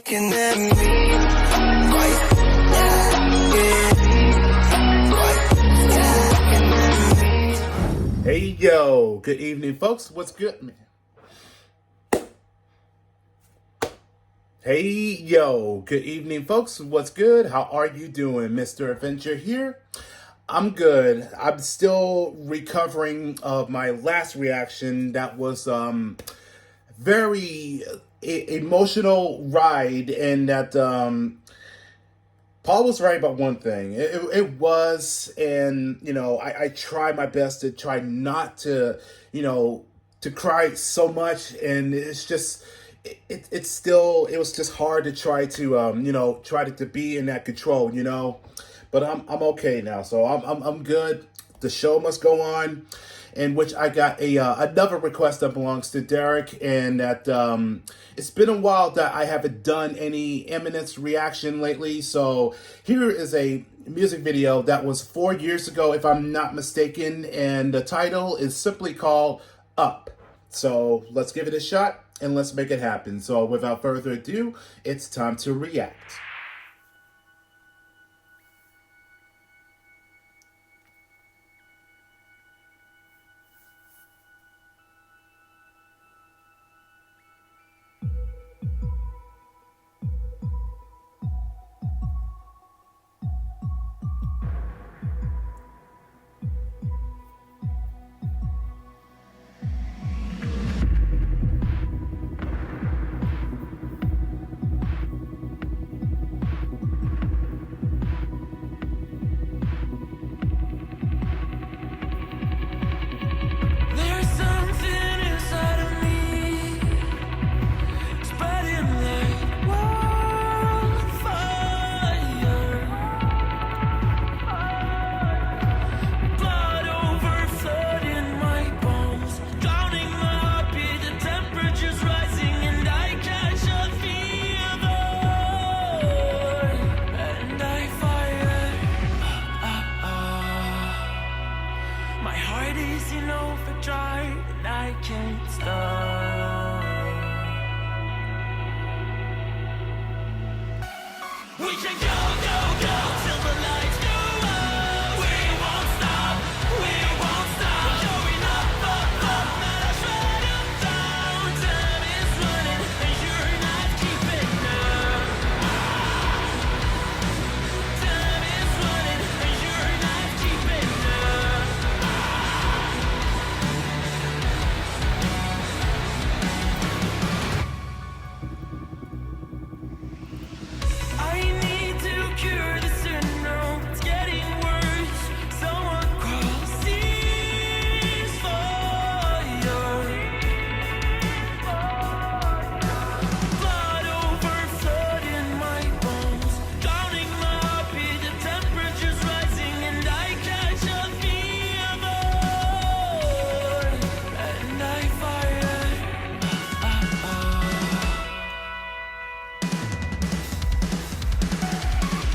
looking at me. Hey yo, good evening folks, what's good? Hey yo, good evening folks, what's good? How are you doing? Mr. Adventure here. I'm good. I'm still recovering of my last reaction. That was very emotional ride, and that Paul was right about one thing. It was, and I try my best to try not to, to cry so much, and it's just, it's still, it was just hard to try to, try to be in that control, but I'm okay now, so I'm good. The show must go on, in which I got another request that belongs to Derek, and that it's been a while that I haven't done any Imminence reaction lately. So here is a music video that was 4 years ago, if I'm not mistaken, and the title is simply called Up. So let's give it a shot and let's make it happen. So without further ado, it's time to react. And I can't stop. We can go, go, go till the lights go out. We won't stop, we won't stop. Going up, up, up, not a shred of down. Time is running and you're not keeping up. Time is running and you're not keeping up. I need to cure the syndrome. It's getting worse. Someone call ceasefire. Blood over flood in my bones, drowning my heartbeat. The temperature's rising and I catch a fever. And I fire.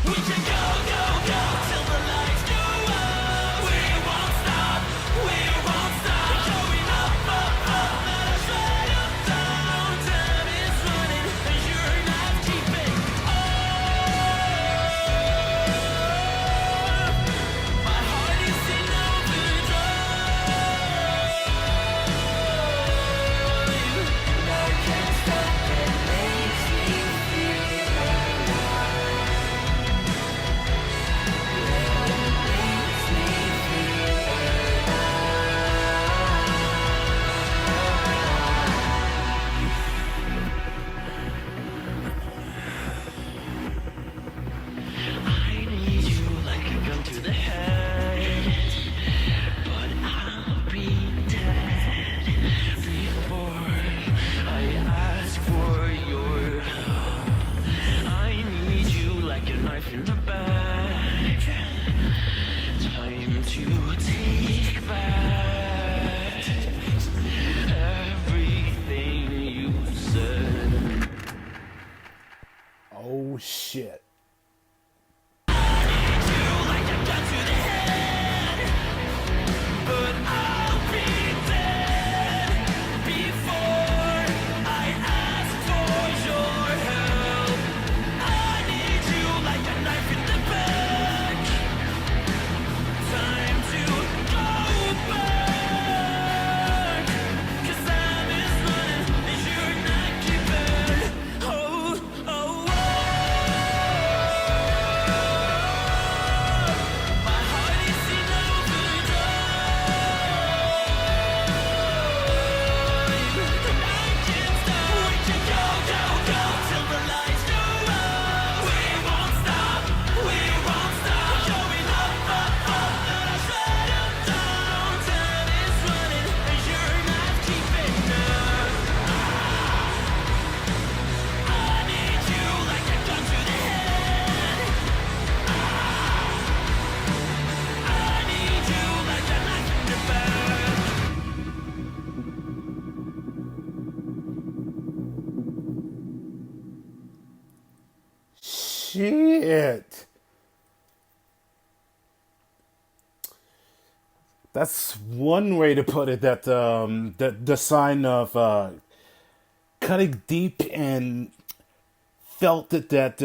We can go, go, go till the lights go out. We won't stop, we won't stop. Going up, up, up, not a shred of down. Time is running and you're not keeping up. My heart is in overdrive. And I can't stop, it makes me feel I need you like a gun to the head, but I'll be dead before I ask for your help. I need you like a knife in the back. Time to take back everything you said. Oh shit. Like a gun to the head, but I'll be dead before I ask for your help. Shit. That's one way to put it. That the sign of cutting deep and felt that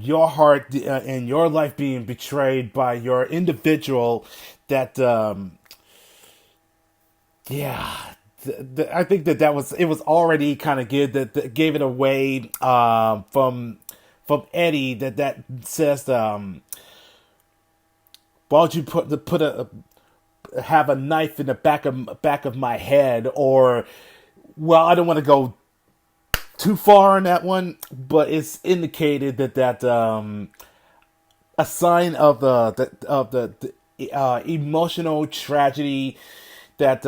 your heart and your life being betrayed by your individual. That yeah. I think that was it was already kind of good that gave it away from Eddie that says why would you put a have a knife in the back of my head, or well, I don't want to go too far on that one, but it's indicated that a sign of the emotional tragedy that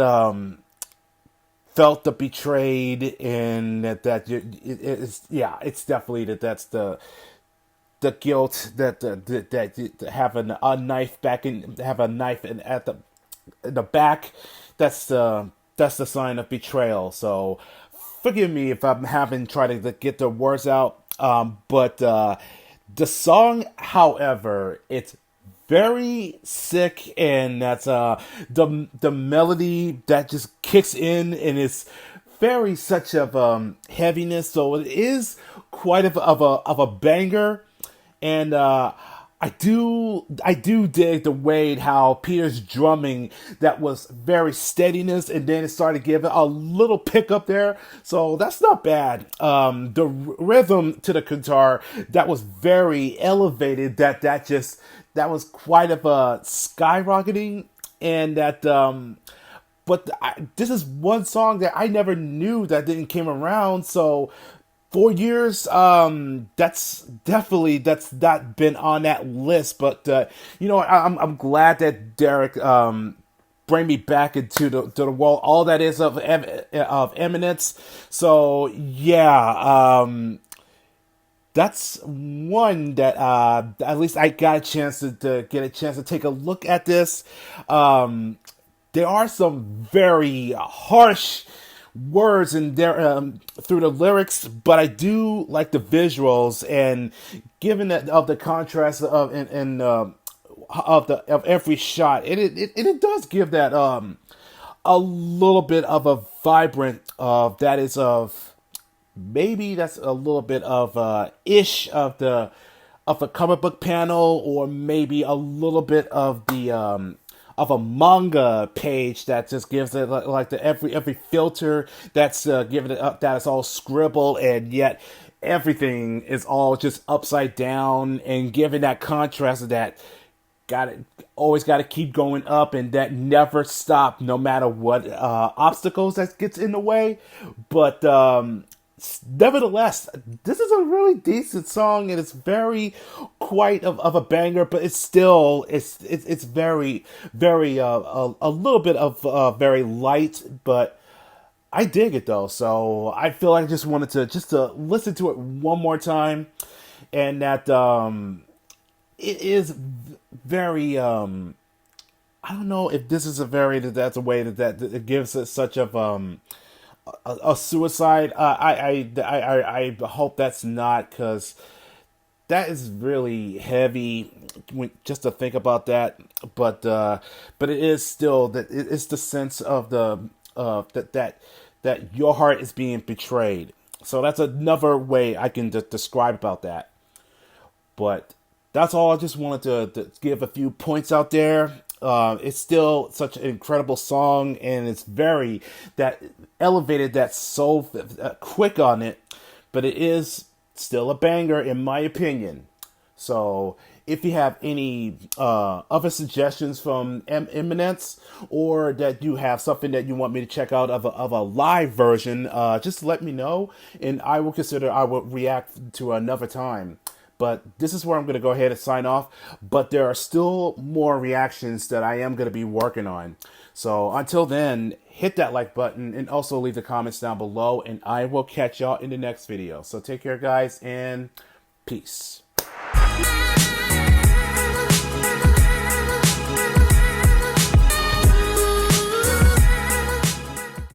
felt the betrayed, and it's yeah, it's definitely that's the guilt that having a knife back in have a knife at the back. That's the sign of betrayal. So forgive me if I'm having tried to get the words out. But the song, however, it's very sick, and that's the melody that just kicks in, and it's very such of heaviness. So it is quite of a banger, and I do dig the way how Peter's drumming that was very steadiness, and then it started giving a little pickup there, so that's not bad. The rhythm to the guitar that was very elevated. That was quite of a skyrocketing, and that but this is one song that I never knew that didn't came around. So 4 years, that's not been on that list. But I'm glad that Derek bring me back into the world. All that is of Imminence. So yeah, that's one that at least I got a chance to get a chance to take a look at this. There are some very harsh words in there through the lyrics, but I do like the visuals, and given that of the contrast of every shot, it does give that a little bit of a vibrant that is of maybe that's a little bit of ish of a comic book panel, or maybe a little bit of a manga page that just gives it like the every filter that's given it up, that is all scribbled, and yet everything is all just upside down, and given that contrast of that always got to keep going up, and that never stop no matter what obstacles that gets in the way. But nevertheless, this is a really decent song, and it's very quite of a banger, but it's still it's very very a little bit of very light, but I dig it though. So I feel like I just wanted to listen to it one more time, and that it is very I don't know if this is that's a way that it gives us such of a suicide. I hope that's not, because that is really heavy just to think about that. But it is still that it's the sense of the that your heart is being betrayed. So that's another way I can describe about that. But that's all. I just wanted to give a few points out there. It's still such an incredible song, and it's very that elevated that so quick on it, but it is still a banger in my opinion. So if you have any other suggestions from Imminence, or that you have something that you want me to check out of a live version, just let me know, and I will react to another time. But this is where I'm going to go ahead and sign off. But there are still more reactions that I am going to be working on. So until then, hit that like button, and also leave the comments down below. And I will catch y'all in the next video. So take care, guys, and peace.